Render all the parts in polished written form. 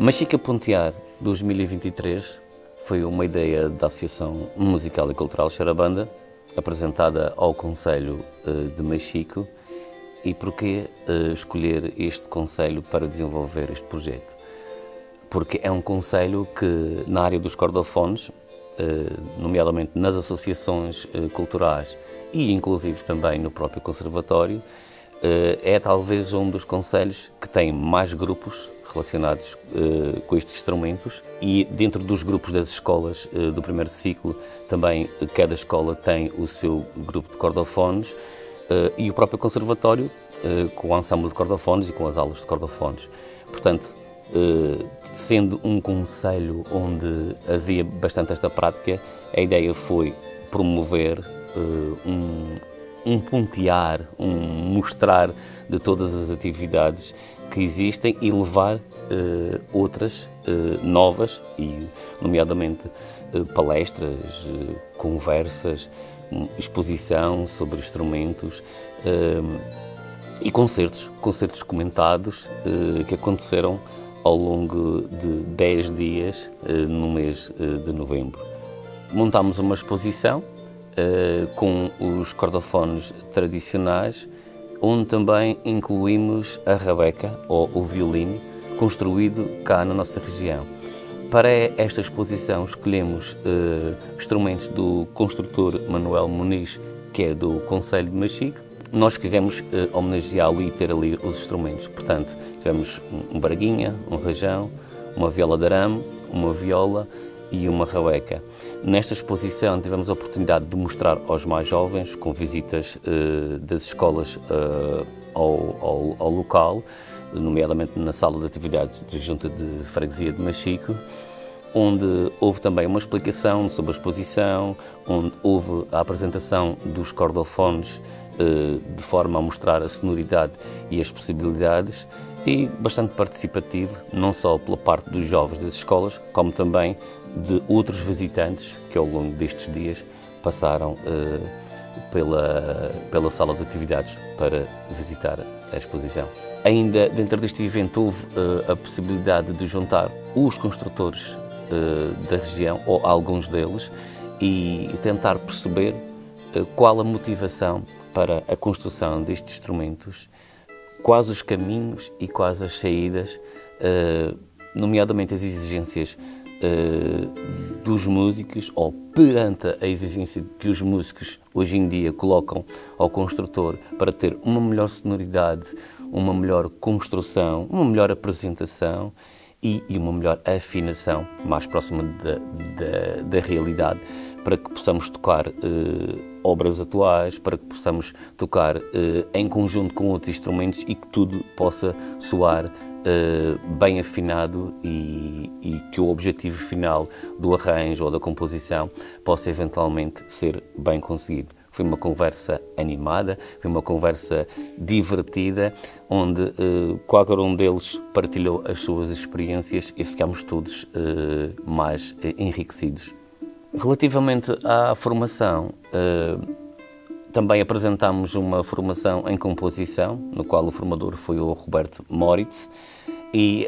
Machica Pontear 2023 foi uma ideia da Associação Musical e Cultural Xarabanda, apresentada ao Concelho de Machico. E porquê escolher este concelho para desenvolver este projeto? Porque é um concelho que, na área dos cordofones, nomeadamente nas associações culturais e inclusive também no próprio conservatório, é talvez um dos concelhos que tem mais grupos relacionados com estes instrumentos, e dentro dos grupos das escolas do primeiro ciclo também cada escola tem o seu grupo de cordofones, e o próprio conservatório com o ensemble de cordofones e com as aulas de cordofones. Portanto, sendo um concelho onde havia bastante esta prática, a ideia foi promover um pontear, mostrar de todas as atividades que existem e levar outras novas, e nomeadamente palestras, conversas, exposição sobre instrumentos e concertos comentados que aconteceram ao longo de 10 dias no mês de novembro. Montámos uma exposição com os cordofones tradicionais, onde também incluímos a rabeca, ou o violino, construído cá na nossa região. Para esta exposição escolhemos instrumentos do construtor Manuel Muniz, que é do Concelho de Machico. Nós quisemos homenageá-lo e ter ali os instrumentos. Portanto, tivemos um braguinha, um rajão, uma viola de arame, uma viola e uma rabeca. Nesta exposição tivemos a oportunidade de mostrar aos mais jovens, com visitas das escolas ao local, nomeadamente na sala de atividades da Junta de Freguesia de Machico, onde houve também uma explicação sobre a exposição, onde houve a apresentação dos cordofones de forma a mostrar a sonoridade e as possibilidades, e bastante participativo, não só pela parte dos jovens das escolas, como também de outros visitantes que ao longo destes dias passaram pela sala de atividades para visitar a exposição. Ainda dentro deste evento houve a possibilidade de juntar os construtores da região, ou alguns deles, e tentar perceber qual a motivação para a construção destes instrumentos, quais os caminhos e quais as saídas, nomeadamente as exigências dos músicos, ou perante a exigência que os músicos hoje em dia colocam ao construtor para ter uma melhor sonoridade, uma melhor construção, uma melhor apresentação e uma melhor afinação mais próxima da realidade, para que possamos tocar obras atuais, para que possamos tocar em conjunto com outros instrumentos e que tudo possa soar bem afinado, e que o objetivo final do arranjo ou da composição possa eventualmente ser bem conseguido. Foi uma conversa animada, foi uma conversa divertida, onde qualquer um deles partilhou as suas experiências e ficámos todos mais enriquecidos. Relativamente à formação, também apresentámos uma formação em composição, no qual o formador foi o Roberto Moritz, e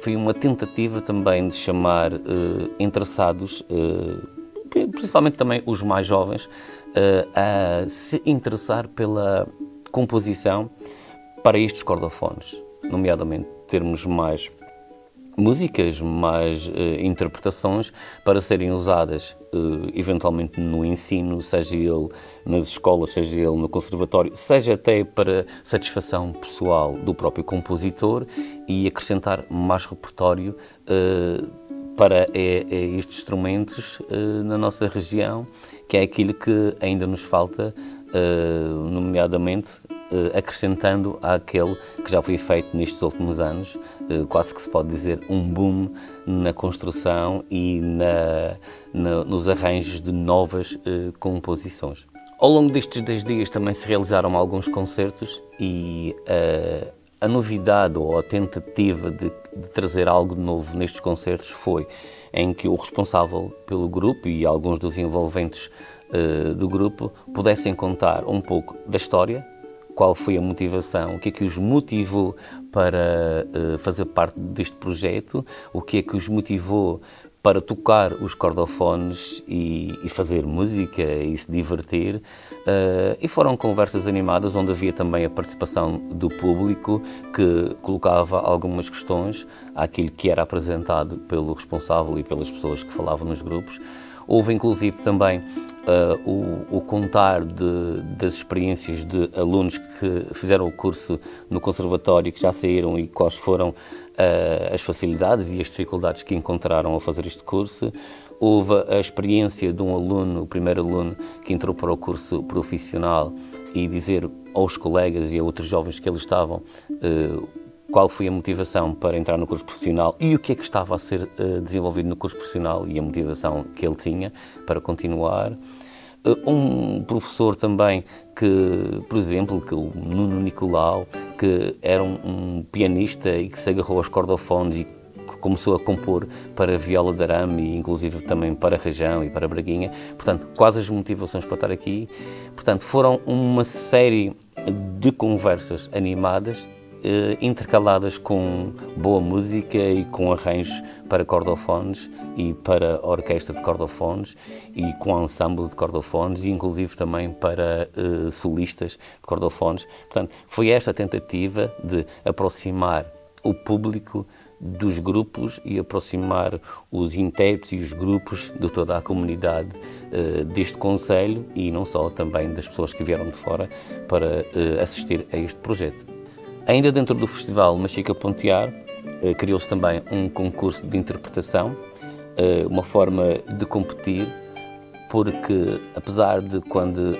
foi uma tentativa também de chamar interessados, principalmente também os mais jovens, a se interessar pela composição para estes cordofones, nomeadamente termos mais músicas, mais interpretações para serem usadas eventualmente no ensino, seja ele nas escolas, seja ele no conservatório, seja até para satisfação pessoal do próprio compositor, e acrescentar mais repertório para estes instrumentos na nossa região, que é aquilo que ainda nos falta, nomeadamente acrescentando àquele que já foi feito nestes últimos anos, quase que se pode dizer um boom na construção e nos arranjos de novas composições. Ao longo destes 10 dias também se realizaram alguns concertos, e a novidade ou a tentativa de trazer algo novo nestes concertos foi em que o responsável pelo grupo e alguns dos envolventes do grupo pudessem contar um pouco da história qual foi a motivação, o que é que os motivou para fazer parte deste projeto, o que é que os motivou para tocar os cordofones e fazer música e se divertir. E foram conversas animadas, onde havia também a participação do público, que colocava algumas questões àquilo que era apresentado pelo responsável e pelas pessoas que falavam nos grupos. Houve inclusive também o contar das experiências de alunos que fizeram o curso no conservatório, que já saíram, e quais foram as facilidades e as dificuldades que encontraram ao fazer este curso. Houve a experiência de um aluno, o primeiro aluno que entrou para o curso profissional, e dizer aos colegas e a outros jovens que ali estavam qual foi a motivação para entrar no curso profissional e o que é que estava a ser desenvolvido no curso profissional e a motivação que ele tinha para continuar. Um professor também que, por exemplo, que o Nuno Nicolau, que era um pianista e que se agarrou aos cordofones e que começou a compor para viola de arame e inclusive também para rajão e para braguinha. Portanto, quais as motivações para estar aqui? Portanto, foram uma série de conversas animadas, intercaladas com boa música e com arranjos para cordofones e para a orquestra de cordofones e com ensemble de cordofones e inclusive também para solistas de cordofones. Portanto, foi esta tentativa de aproximar o público dos grupos e aproximar os intérpretes e os grupos de toda a comunidade deste concelho, e não só, também das pessoas que vieram de fora para assistir a este projeto. Ainda dentro do Festival Machica Pontear, criou-se também um concurso de interpretação, uma forma de competir, porque apesar de quando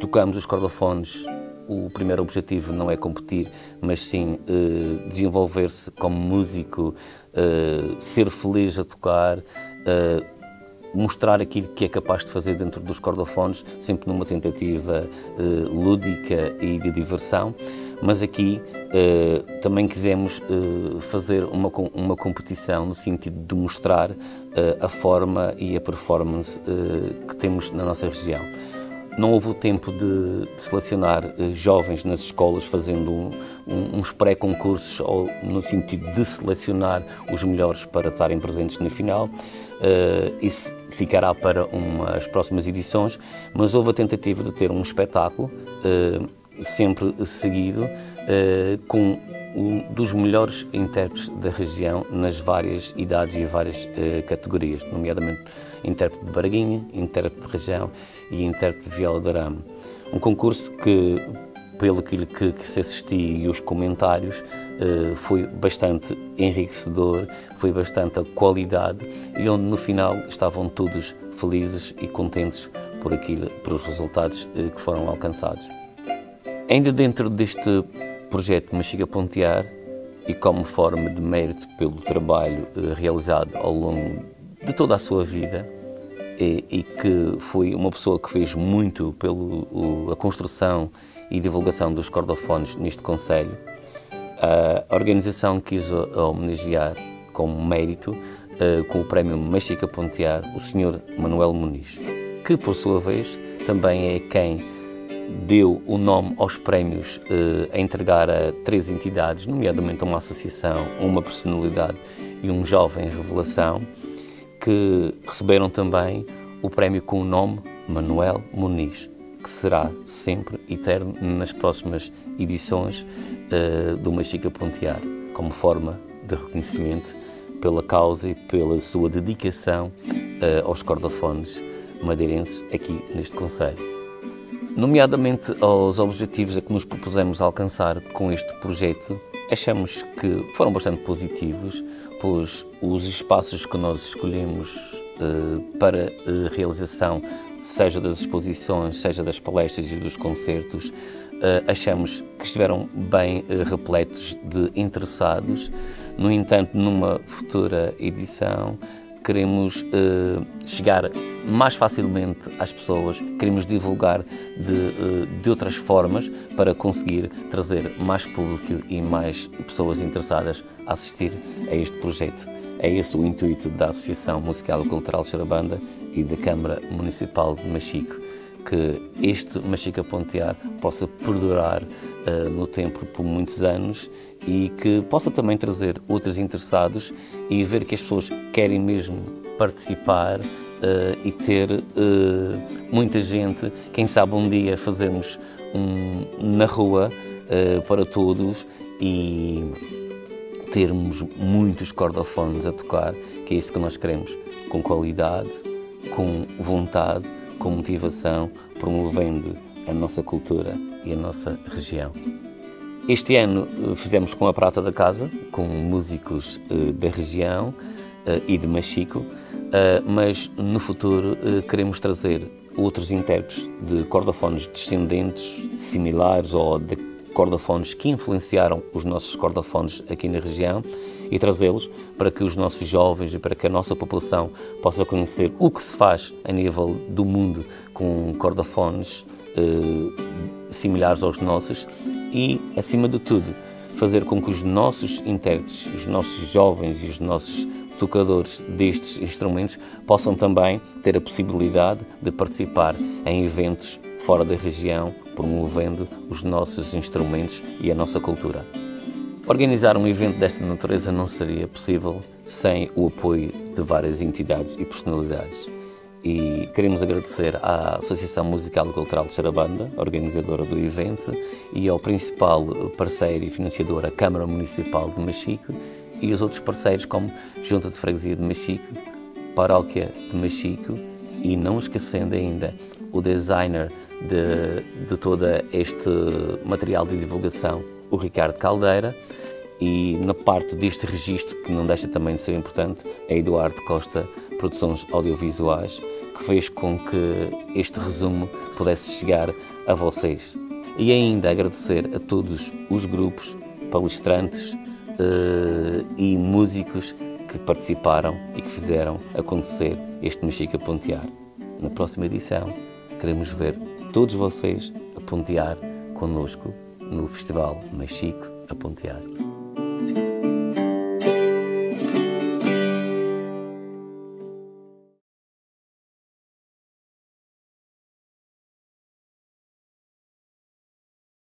tocamos os cordofones, o primeiro objetivo não é competir, mas sim desenvolver-se como músico, ser feliz a tocar, mostrar aquilo que é capaz de fazer dentro dos cordofones, sempre numa tentativa lúdica e de diversão. Mas aqui também quisemos fazer uma competição no sentido de mostrar a forma e a performance que temos na nossa região. Não houve o tempo de selecionar jovens nas escolas fazendo uns pré-concursos, ou no sentido de selecionar os melhores para estarem presentes na final. Isso ficará para as próximas edições, mas houve a tentativa de ter um espetáculo sempre seguido, com um dos melhores intérpretes da região nas várias idades e várias categorias, nomeadamente intérprete de braguinha, intérprete de rajão e intérprete de viola de arame. Um concurso que, pelo que se assistia e os comentários, foi bastante enriquecedor, foi bastante a qualidade, e onde no final estavam todos felizes e contentes por os resultados que foram alcançados. Ainda dentro deste projeto Machica Pontear, e como forma de mérito pelo trabalho realizado ao longo de toda a sua vida, e que foi uma pessoa que fez muito pela construção e divulgação dos cordofones neste concelho, a organização quis homenagear como mérito com o prémio Machica Pontear o Sr. Manuel Muniz, que por sua vez também é quem deu o nome aos prémios a entregar a 3 entidades, nomeadamente uma associação, uma personalidade e um jovem revelação, que receberam também o prémio com o nome Manuel Muniz, que será sempre eterno nas próximas edições do Machica Pontear, como forma de reconhecimento pela causa e pela sua dedicação aos cordofones madeirenses aqui neste concelho. Nomeadamente aos objetivos a que nos propusemos alcançar com este projeto, achamos que foram bastante positivos, pois os espaços que nós escolhemos para a realização, seja das exposições, seja das palestras e dos concertos, achamos que estiveram bem repletos de interessados. No entanto, numa futura edição, queremos chegar mais facilmente às pessoas, queremos divulgar de outras formas para conseguir trazer mais público e mais pessoas interessadas a assistir a este projeto. É esse o intuito da Associação Musical e Cultural Xarabanda e da Câmara Municipal de Machico, que este Machica Pontear possa perdurar no tempo por muitos anos e que possa também trazer outros interessados e ver que as pessoas querem mesmo participar e ter muita gente, quem sabe um dia fazermos na rua para todos e termos muitos cordofones a tocar, que é isso que nós queremos, com qualidade, com vontade, com motivação, promovendo a nossa cultura e a nossa região. Este ano fizemos com a Prata da Casa, com músicos da região e de Machico, mas no futuro queremos trazer outros intérpretes de cordofones descendentes, similares ou de cordofones que influenciaram os nossos cordofones aqui na região e trazê-los para que os nossos jovens e para que a nossa população possa conhecer o que se faz a nível do mundo com cordofones similares aos nossos e, acima de tudo, fazer com que os nossos intérpretes, os nossos jovens e os nossos tocadores destes instrumentos possam também ter a possibilidade de participar em eventos fora da região, promovendo os nossos instrumentos e a nossa cultura. Organizar um evento desta natureza não seria possível sem o apoio de várias entidades e personalidades. E queremos agradecer à Associação Musical e Cultural de Xarabanda, organizadora do evento, e ao principal parceiro e financiador, a Câmara Municipal de Machico, e os outros parceiros como Junta de Freguesia de Machico, Paróquia de Machico e, não esquecendo ainda, o designer de todo este material de divulgação, o Ricardo Caldeira, e na parte deste registro, que não deixa também de ser importante, a Eduardo Costa Produções Audiovisuais, que fez com que este resumo pudesse chegar a vocês. E ainda agradecer a todos os grupos, palestrantes e músicos que participaram e que fizeram acontecer este Machica Pontear. Na próxima edição, queremos ver todos vocês a pontear connosco no Festival Machico a Pontear.